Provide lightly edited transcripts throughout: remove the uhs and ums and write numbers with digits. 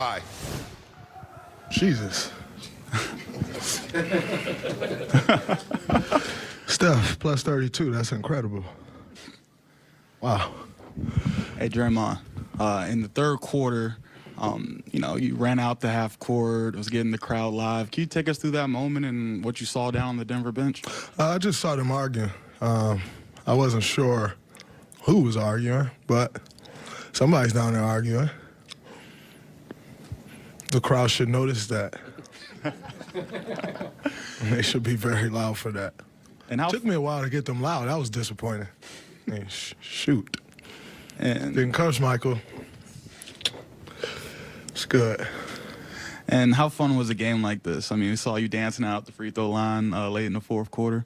Aye. Jesus. Steph, plus 32. That's incredible. Wow. Hey, Draymond, in the third quarter, you ran out the half court, was getting the crowd live. Can you take us through that moment and what you saw down on the Denver bench? I just saw them arguing. I wasn't sure who was arguing, but somebody's down there arguing. The crowd should notice that. They should be very loud for that. And Took me a while to get them loud. That was disappointing. I mean, shoot. And Didn't coach Michael. It's good. And how fun was a game like this? I mean, we saw you dancing out the free throw line late in the fourth quarter.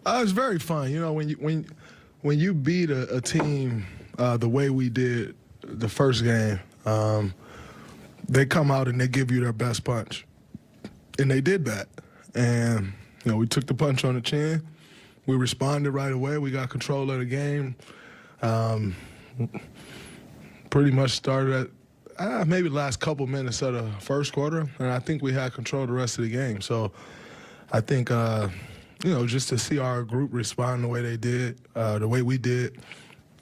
It was very fun. You know, when you beat a team the way we did the first game, they come out and they give you their best punch. And they did that. And, we took the punch on the chin. We responded right away. We got control of the game. Pretty much started at maybe the last couple minutes of the first quarter, and I think we had control of the rest of the game. So I think, just to see our group respond the way they did, the way we did,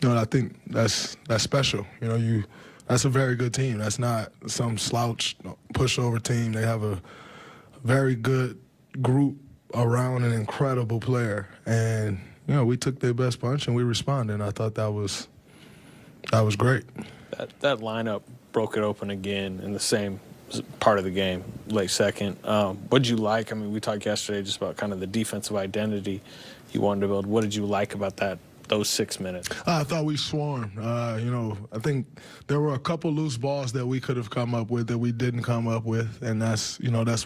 I think that's special. That's a very good team. That's not some slouch pushover team. They have a very good group around an incredible player. And, we took their best punch and we responded. And I thought that was great. That lineup broke it open again in the same part of the game, late second. What did you like? I mean, we talked yesterday just about kind of the defensive identity you wanted to build. What did you like about those 6 minutes? I thought we swarmed. I think there were a couple loose balls that we could have come up with that we didn't come up with, and that's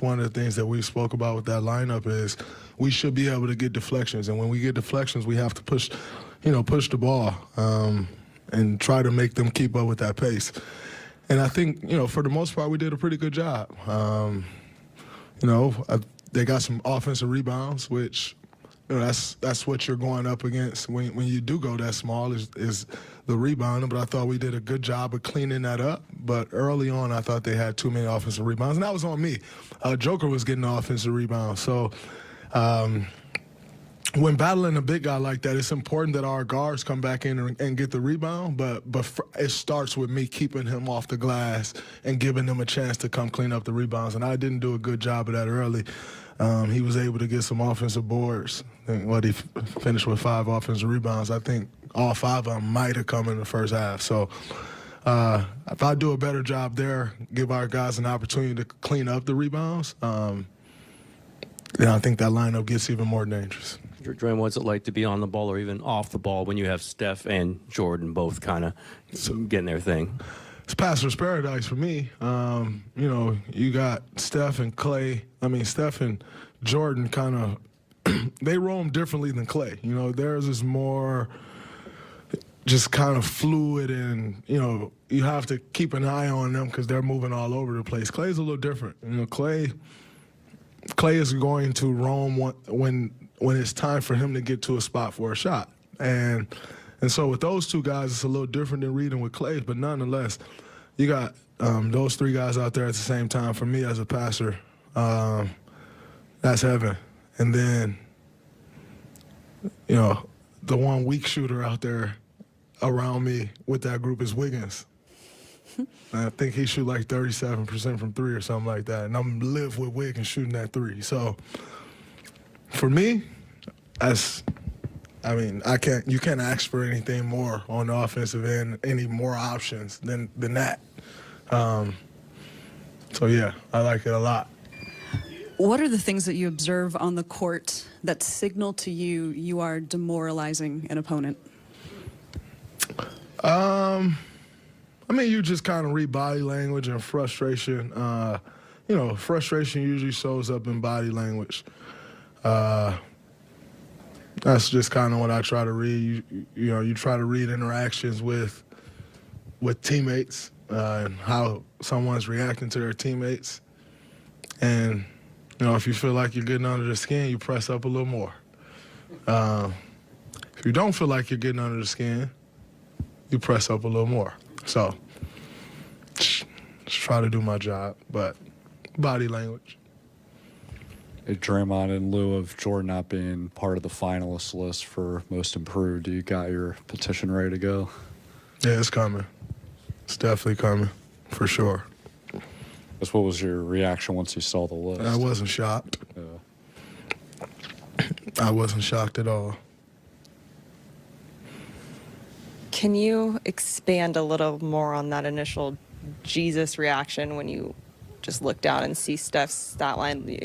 one of the things that we spoke about with that lineup is we should be able to get deflections, and when we get deflections, we have to push the ball and try to make them keep up with that pace. And I think for the most part we did a pretty good job. They got some offensive rebounds, which. That's what you're going up against when you do go that small is the rebounding. But I thought we did a good job of cleaning that up. But early on, I thought they had too many offensive rebounds, and that was on me. Joker was getting the offensive rebounds. So when battling a big guy like that, it's important that our guards come back in and get the rebound. But it starts with me keeping him off the glass and giving him a chance to come clean up the rebounds. And I didn't do a good job of that early. He was able to get some offensive boards. He finished with 5 offensive rebounds. I think all 5 of them might have come in the first half. So if I do a better job there, give our guys an opportunity to clean up the rebounds, then I think that lineup gets even more dangerous. Draymond, what's it like to be on the ball or even off the ball when you have Steph and Jordan both kind of getting their thing? It's pastor's paradise for me. You got Steph and Clay. Steph and Jordan kind of they roam differently than Clay. Theirs is more just kind of fluid, and you have to keep an eye on them because they're moving all over the place. Clay's a little different. Clay is going to roam when it's time for him to get to a spot for a shot, and so with those two guys, it's a little different than reading with Clay, but nonetheless, you got those 3 guys out there at the same time. For me as a passer, that's heaven. And then, the one weak shooter out there around me with that group is Wiggins. I think he shoot like 37% from 3 or something like that. And I'm live with Wiggins shooting that 3. So for me, you can't ask for anything more on the offensive end, any more options than that. So yeah, I like it a lot. What are the things that you observe on the court that signal to you are demoralizing an opponent? You just kind of read body language and frustration. Frustration usually shows up in body language. That's just kind of what I try to read. You try to read interactions with teammates and how someone's reacting to their teammates. And, if you feel like you're getting under the skin, you press up a little more. If you don't feel like you're getting under the skin, you press up a little more. So Just try to do my job, but body language. Hey, Draymond, in lieu of Jordan not being part of the finalist list for most improved, you got your petition ready to go? Yeah, it's coming. It's definitely coming, for sure. What was your reaction once you saw the list? I wasn't shocked. Yeah. I wasn't shocked at all. Can you expand a little more on that initial Jesus reaction when you just look down and see Steph's stat line?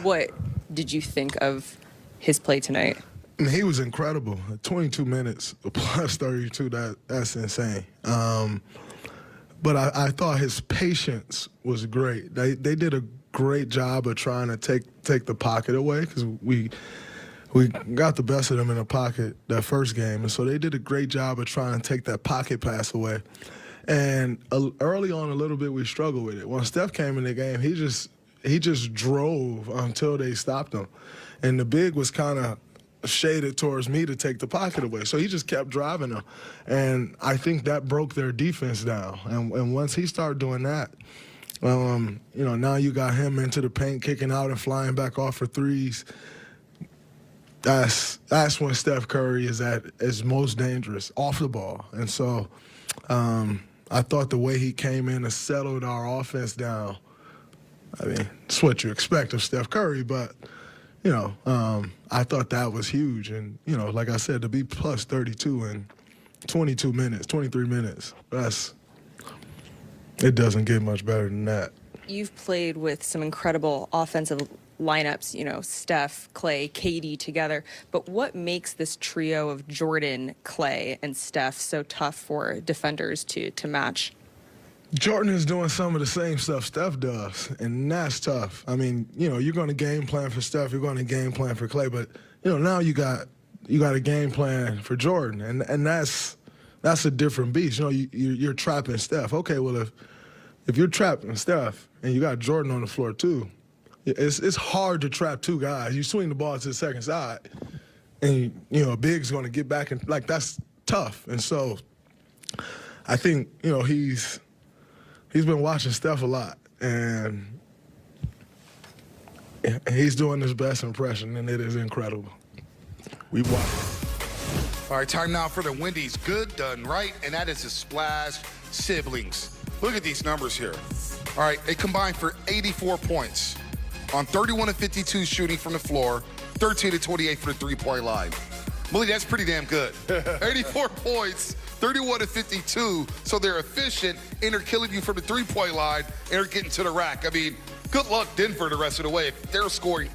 What did you think of his play tonight? I mean, he was incredible. 22 minutes plus 32, that's insane. But I thought his patience was great. They did a great job of trying to take the pocket away because we got the best of them in the pocket that first game. And so they did a great job of trying to take that pocket pass away. And early on a little bit, we struggled with it. When Steph came in the game, he just drove until they stopped him. And the big was kind of shaded towards me to take the pocket away. So he just kept driving them. And I think that broke their defense down. And once he started doing that, now you got him into the paint, kicking out and flying back off for threes. That's when Steph Curry is at his most dangerous, off the ball. And so I thought the way he came in and settled our offense down, I mean, it's what you expect of Steph Curry, but, I thought that was huge. And, like I said, to be plus 32 in 22 minutes, 23 minutes, it doesn't get much better than that. You've played with some incredible offensive lineups, Steph, Clay, KD together. But what makes this trio of Jordan, Clay, and Steph so tough for defenders to match? Jordan is doing some of the same stuff Steph does, and that's tough. I mean, you're going to game plan for Steph, you're going to game plan for Clay, but now you got a game plan for Jordan, and that's a different beast. You're trapping Steph. Okay, well if you're trapping Steph and you got Jordan on the floor too, it's hard to trap two guys. You swing the ball to the second side, and a big's going to get back, and that's tough. And so I think he's been watching Steph a lot, and he's doing his best impression, and it is incredible. We watch. All right, time now for the Wendy's Good Done Right, and that is the Splash Siblings. Look at these numbers here. All right, they combined for 84 points on 31 of 52 shooting from the floor, 13 of 28 for the three-point line. Willie, that's pretty damn good. 84 points, 31 of 52, so they're efficient, and they're killing you from the three-point line, and they're getting to the rack. I mean, good luck, Denver, the rest of the way. If they're scoring